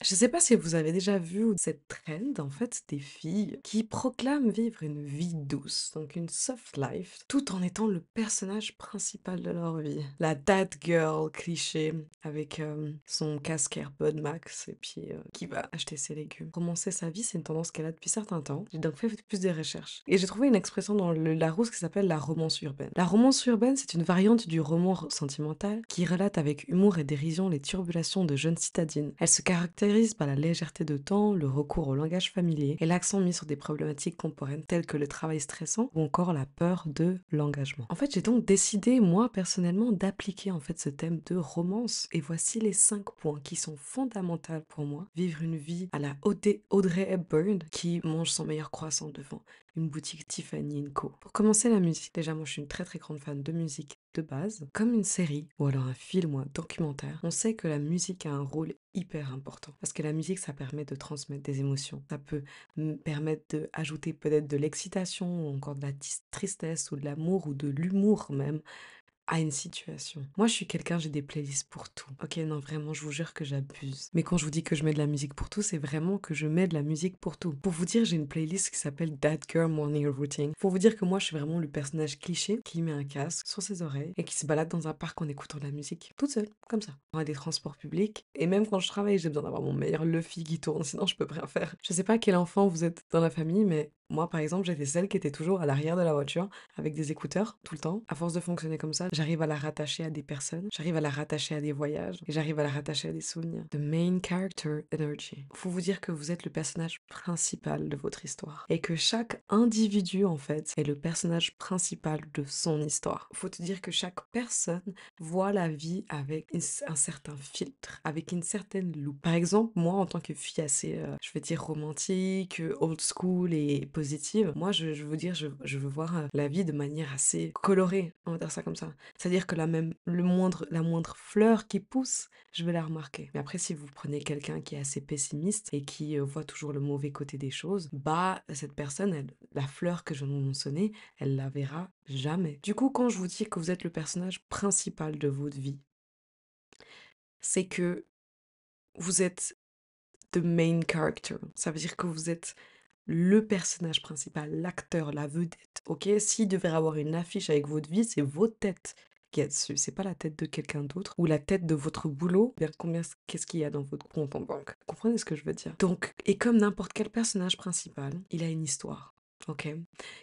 Je sais pas si vous avez déjà vu cette trend, en fait, des filles qui proclament vivre une vie douce, donc une soft life, tout en étant le personnage principal de leur vie. La that girl cliché avec son casque AirPod Max et puis qui va acheter ses légumes. Romancer sa vie, c'est une tendance qu'elle a depuis certains temps. J'ai donc fait plus des recherches. Et j'ai trouvé une expression dans le Larousse qui s'appelle la romance urbaine. La romance urbaine, c'est une variante du roman sentimental qui relate avec humour et dérision les turbulations de jeunes citadines. Elle se caractérise par la légèreté de temps, le recours au langage familier et l'accent mis sur des problématiques contemporaines telles que le travail stressant ou encore la peur de l'engagement. En fait, j'ai donc décidé, moi, personnellement, d'appliquer en fait ce thème de romance. Et voici les 5 points qui sont fondamentaux pour moi. Vivre une vie à la Audrey Hepburn qui mange son meilleur croissant devant une boutique Tiffany Co. Pour commencer la musique, déjà moi je suis une très très grande fan de musique de base. Comme une série ou alors un film ou un documentaire, on sait que la musique a un rôle hyper important. Parce que la musique, ça permet de transmettre des émotions. Ça peut permettre d'ajouter peut-être de l'excitation ou encore de la tristesse ou de l'amour ou de l'humour même à une situation. Moi, je suis quelqu'un, j'ai des playlists pour tout. Ok, non, vraiment, je vous jure que j'abuse. Mais quand je vous dis que je mets de la musique pour tout, c'est vraiment que je mets de la musique pour tout. Pour vous dire, j'ai une playlist qui s'appelle That Girl Morning Routine. Pour vous dire que moi, je suis vraiment le personnage cliché qui met un casque sur ses oreilles et qui se balade dans un parc en écoutant de la musique. Toute seule, comme ça. Dans des transports publics. Et même quand je travaille, j'ai besoin d'avoir mon meilleur Luffy qui tourne, sinon je peux rien faire. Je sais pas quel enfant vous êtes dans la famille, mais moi, par exemple, j'étais celle qui était toujours à l'arrière de la voiture avec des écouteurs tout le temps. À force de fonctionner comme ça, j'arrive à la rattacher à des personnes, j'arrive à la rattacher à des voyages et j'arrive à la rattacher à des souvenirs. The main character energy. Faut vous dire que vous êtes le personnage principal de votre histoire et que chaque individu en fait est le personnage principal de son histoire. Faut te dire que chaque personne voit la vie avec un certain filtre, avec une certaine loupe. Par exemple, moi en tant que fille assez, je vais dire romantique, old school et positive, moi je veux dire, je veux voir la vie de manière assez colorée, on va dire ça comme ça. C'est-à-dire que la moindre fleur qui pousse, je vais la remarquer. Mais après, si vous prenez quelqu'un qui est assez pessimiste et qui voit toujours le mauvais côté des choses, bah cette personne, la fleur que je viens de mentionner, elle la verra jamais. Du coup, quand je vous dis que vous êtes le personnage principal de votre vie, c'est que vous êtes the main character. Ça veut dire que vous êtes le personnage principal, l'acteur, la vedette, ok? S'il devait y avoir une affiche avec votre vie, c'est votre tête qui est dessus. C'est pas la tête de quelqu'un d'autre ou la tête de votre boulot. Vers combien, qu'est-ce qu'il y a dans votre compte en banque? Vous comprenez ce que je veux dire? Donc, et comme n'importe quel personnage principal, il a une histoire. Ok,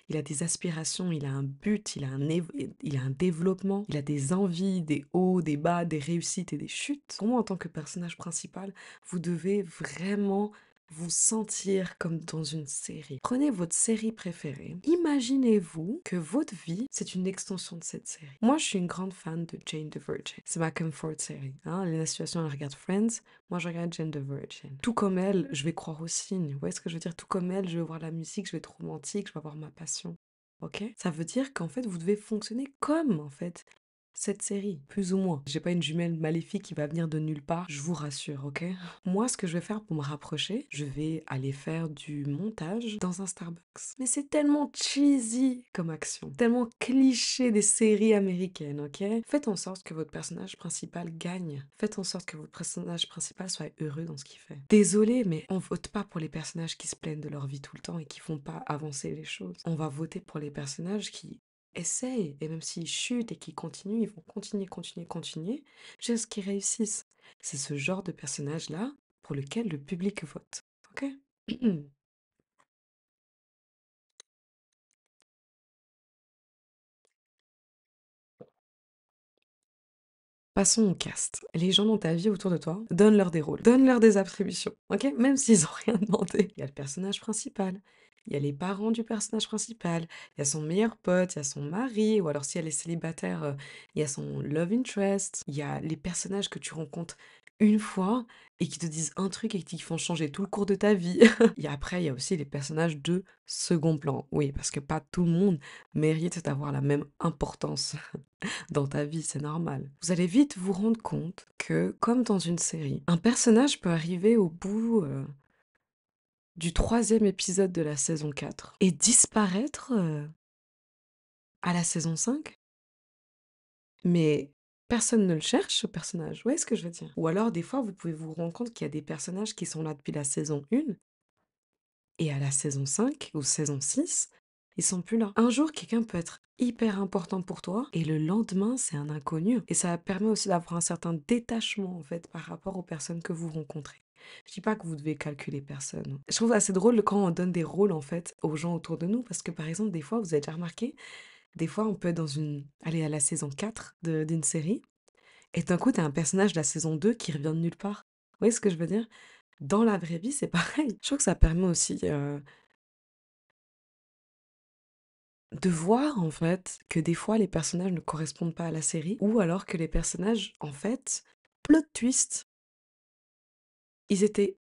il a des aspirations, il a un but, il a un développement, il a des envies, des hauts, des bas, des réussites et des chutes. Pour moi, en tant que personnage principal, vous devez vraiment vous sentir comme dans une série. Prenez votre série préférée. Imaginez-vous que votre vie, c'est une extension de cette série. Moi, je suis une grande fan de Jane the Virgin. C'est ma comfort série. Hein? La situation, elle regarde Friends. Moi, je regarde Jane the Virgin. Tout comme elle, je vais croire aux signes. Vous voyez ce que je veux dire? Tout comme elle, je vais voir la musique, je vais être romantique, je vais avoir ma passion. Ok? Ça veut dire qu'en fait, vous devez fonctionner comme, en fait, cette série, plus ou moins. J'ai pas une jumelle maléfique qui va venir de nulle part, je vous rassure, ok? Moi, ce que je vais faire pour me rapprocher, je vais aller faire du montage dans un Starbucks. Mais c'est tellement cheesy comme action, tellement cliché des séries américaines, ok? Faites en sorte que votre personnage principal gagne. Faites en sorte que votre personnage principal soit heureux dans ce qu'il fait. Désolé, mais on vote pas pour les personnages qui se plaignent de leur vie tout le temps et qui font pas avancer les choses. On va voter pour les personnages qui essayent, et même s'ils chutent et qu'ils continuent, ils vont continuer, jusqu'à ce qu'ils réussissent. C'est ce genre de personnage-là pour lequel le public vote. Ok? Passons au cast. Les gens dans ta vie autour de toi, donne-leur des rôles, donne-leur des attributions, ok? Même s'ils ont rien demandé. Il y a le personnage principal, il y a les parents du personnage principal, il y a son meilleur pote, il y a son mari, ou alors si elle est célibataire, il y a son love interest, il y a les personnages que tu rencontres une fois et qui te disent un truc et qui font changer tout le cours de ta vie. Et après, il y a aussi les personnages de second plan. Oui, parce que pas tout le monde mérite d'avoir la même importance dans ta vie, c'est normal. Vous allez vite vous rendre compte que, comme dans une série, un personnage peut arriver au bout du troisième épisode de la saison 4 et disparaître à la saison 5. Mais Personne ne le cherche, ce personnage, vous voyez ce que je veux dire? Ou alors des fois, vous pouvez vous rendre compte qu'il y a des personnages qui sont là depuis la saison 1 et à la saison 5 ou saison 6, ils sont plus là. Un jour, quelqu'un peut être hyper important pour toi et le lendemain, c'est un inconnu. Et ça permet aussi d'avoir un certain détachement, en fait, par rapport aux personnes que vous rencontrez. Je dis pas que vous devez calculer personne. Je trouve assez drôle quand on donne des rôles, en fait, aux gens autour de nous, parce que, par exemple, des fois, vous avez déjà remarqué, des fois, on peut être dans allez, à la saison 4 d'une série, et d'un coup, tu as un personnage de la saison 2 qui revient de nulle part. Vous voyez ce que je veux dire? Dans la vraie vie, c'est pareil. Je trouve que ça permet aussi, de voir, en fait, que des fois les personnages ne correspondent pas à la série ou alors que les personnages, en fait, plot twist, ils étaient,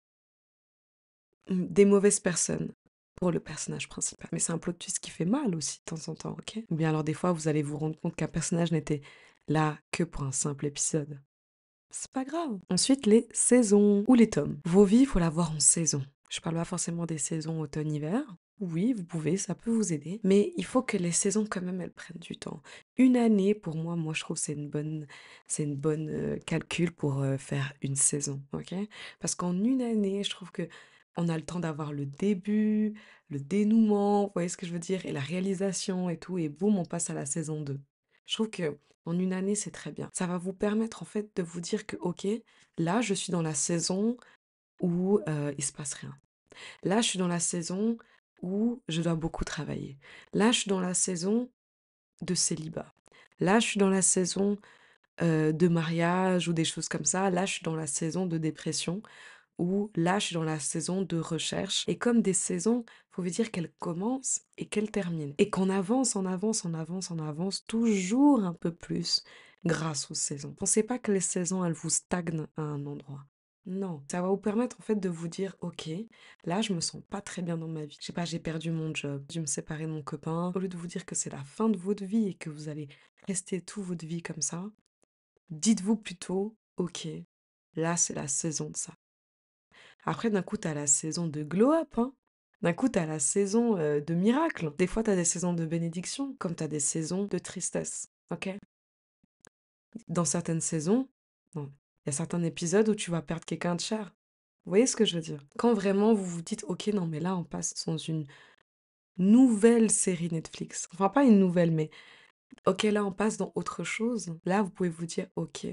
des mauvaises personnes pour le personnage principal. Mais c'est un plot twist qui fait mal aussi de temps en temps, OK? Ou bien alors des fois, vous allez vous rendre compte qu'un personnage n'était là que pour un simple épisode. C'est pas grave. Ensuite, les saisons ou les tomes. Vos vies, il faut la voir en saison. Je parle pas forcément des saisons automne-hiver. Oui, vous pouvez, ça peut vous aider. Mais il faut que les saisons, quand même, elles prennent du temps. Une année, pour moi, je trouve que c'est une bonne calcul pour faire une saison, ok? Parce qu'en une année, je trouve que on a le temps d'avoir le début, le dénouement, vous voyez ce que je veux dire, et la réalisation et tout, et boum, on passe à la saison 2. Je trouve que en une année, c'est très bien. Ça va vous permettre en fait de vous dire que, OK, là, je suis dans la saison où il se passe rien. Là, je suis dans la saison où je dois beaucoup travailler. Là, je suis dans la saison de célibat. Là, je suis dans la saison de mariage ou des choses comme ça. Là, je suis dans la saison de dépression ou là, je suis dans la saison de recherche. Et comme des saisons, faut vous dire qu'elles commencent et qu'elles terminent. Et qu'on avance, on avance, on avance, on avance toujours un peu plus grâce aux saisons. Pensez pas que les saisons, elles vous stagnent à un endroit. Non, ça va vous permettre en fait de vous dire, ok, là je me sens pas très bien dans ma vie. Je sais pas, j'ai perdu mon job, j'ai dû me séparer de mon copain. Au lieu de vous dire que c'est la fin de votre vie et que vous allez rester toute votre vie comme ça, dites-vous plutôt, ok, là c'est la saison de ça. Après, d'un coup, t'as la saison de glow up, hein. D'un coup, t'as la saison de miracle. Des fois, t'as des saisons de bénédiction, comme t'as des saisons de tristesse. Ok? Dans certaines saisons, bon, il y a certains épisodes où tu vas perdre quelqu'un de cher. Vous voyez ce que je veux dire? Quand vraiment vous vous dites, ok, non, mais là, on passe dans une nouvelle série Netflix. Enfin, pas une nouvelle, mais ok, là, on passe dans autre chose. Là, vous pouvez vous dire, ok,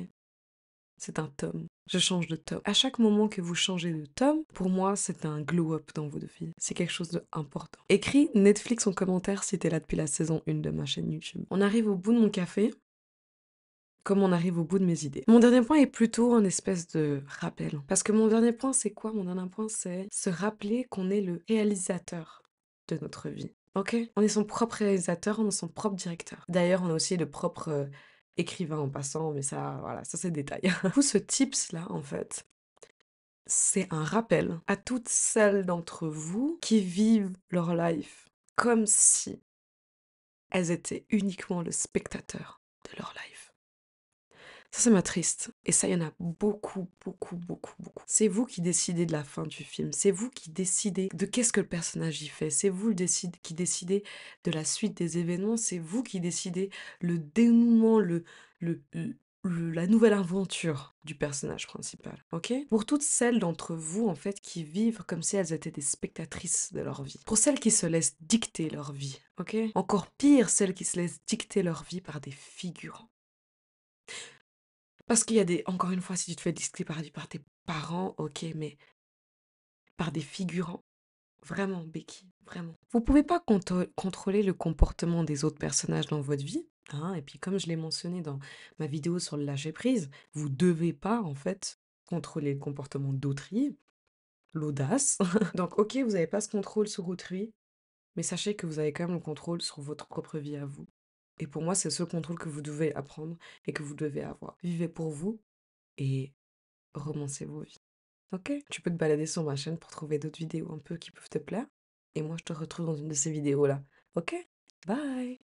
c'est un tome. Je change de tome. À chaque moment que vous changez de tome, pour moi, c'est un glow-up dans votre vie. C'est quelque chose d'important. Écris Netflix en commentaire si t'es là depuis la saison 1 de ma chaîne YouTube. On arrive au bout de mon café, comme on arrive au bout de mes idées. Mon dernier point est plutôt un espèce de rappel. Parce que mon dernier point, c'est quoi? Mon dernier point, c'est se rappeler qu'on est le réalisateur de notre vie. Ok? On est son propre réalisateur, on est son propre directeur. D'ailleurs, on a aussi le propre écrivain en passant, mais ça, voilà, ça c'est détail. Tout ce tips-là, en fait, c'est un rappel à toutes celles d'entre vous qui vivent leur life comme si elles étaient uniquement le spectateur de leur life. Ça m'attriste. Et ça, il y en a beaucoup, beaucoup, beaucoup, beaucoup. C'est vous qui décidez de la fin du film. C'est vous qui décidez de qu'est-ce que le personnage y fait. C'est vous qui décidez de la suite des événements. C'est vous qui décidez le dénouement, la nouvelle aventure du personnage principal. Ok? Pour toutes celles d'entre vous, en fait, qui vivent comme si elles étaient des spectatrices de leur vie. Pour celles qui se laissent dicter leur vie. Ok? Encore pire, celles qui se laissent dicter leur vie par des figurants. Parce qu'il y a encore une fois, si tu te fais discret par tes parents, ok, mais par des figurants, vraiment, Becky, vraiment. Vous pouvez pas contrôler le comportement des autres personnages dans votre vie, hein, et puis comme je l'ai mentionné dans ma vidéo sur le lâcher-prise, vous devez pas, en fait, contrôler le comportement d'autrui, l'audace. Donc, ok, vous n'avez pas ce contrôle sur autrui, mais sachez que vous avez quand même le contrôle sur votre propre vie à vous. Et pour moi, c'est ce contrôle que vous devez apprendre et que vous devez avoir. Vivez pour vous et romancez vos vies. Ok? Tu peux te balader sur ma chaîne pour trouver d'autres vidéos un peu qui peuvent te plaire. Et moi, je te retrouve dans une de ces vidéos-là. Ok? Bye!